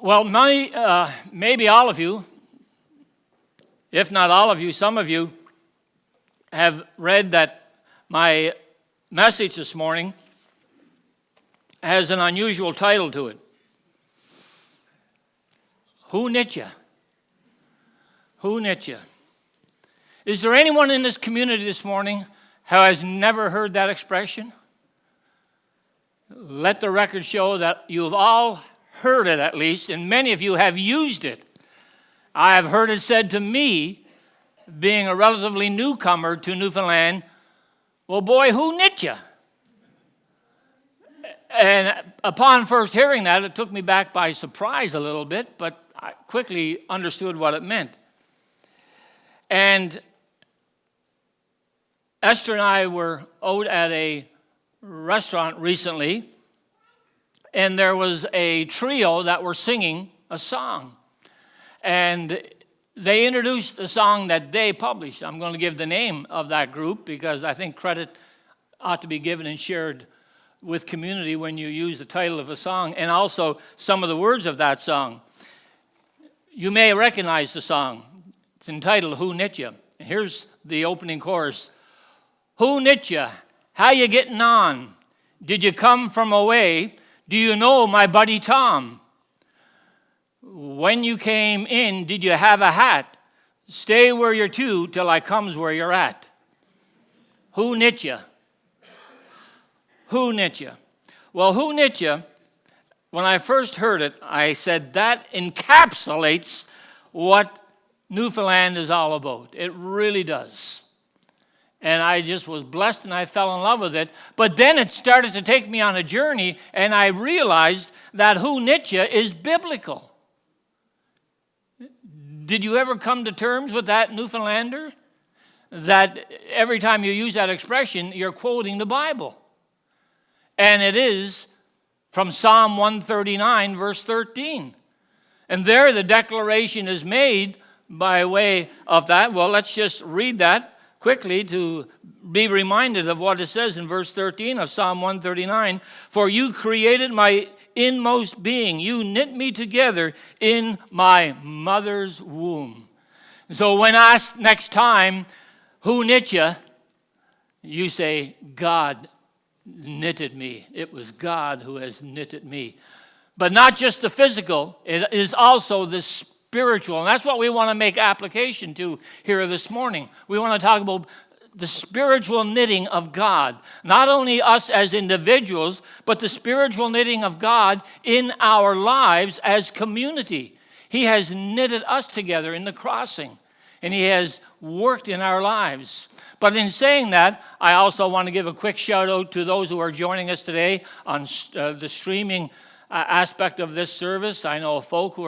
Well, maybe all of you, if not all of you, some of you have read that my message this morning has an unusual title to it. Who knit ya? Who knit ya? Is there anyone in this community this morning who has never heard that expression? Let the record show that you've all heard it at least, and many of you have used it. I have heard it said to me, being a relatively newcomer to Newfoundland, well, boy, who knit ya? And upon first hearing that, it took me back by surprise a little bit, but I quickly understood what it meant. And Esther and I were out at a restaurant recently, and there was a trio that were singing a song. And they introduced the song that they published. I'm going to give the name of that group because I think credit ought to be given and shared with community when you use the title of a song and also some of the words of that song. You may recognize the song. It's entitled Who Knit Ya? Here's the opening chorus. Who knit ya? How you getting on? Did you come from away? Do you know my buddy Tom? When you came in, did you have a hat? Stay where you're to till I comes where you're at. Who knit ya? Who knit ya? Well, who knit ya? When I first heard it, I said that encapsulates what Newfoundland is all about. It really does. And I just was blessed and I fell in love with it. But then it started to take me on a journey and I realized that who knit ya is biblical. Did you ever come to terms with that, Newfoundlander? That every time you use that expression, you're quoting the Bible. And it is from Psalm 139, verse 13. And there the declaration is made by way of that. Well, let's just read that quickly to be reminded of what it says in verse 13 of Psalm 139. For you created my inmost being. You knit me together in my mother's womb. So when asked next time, who knit ya? You say, God knitted me. It was God who has knitted me. But not just the physical, it is also the spiritual. And that's what we want to make application to here this morning. We want to talk about the spiritual knitting of God. Not only us as individuals, but the spiritual knitting of God in our lives as community. He has knitted us together in the crossing, and He has worked in our lives. But in saying that, I also want to give a quick shout out to those who are joining us today on the streaming aspect of this service. I know folk who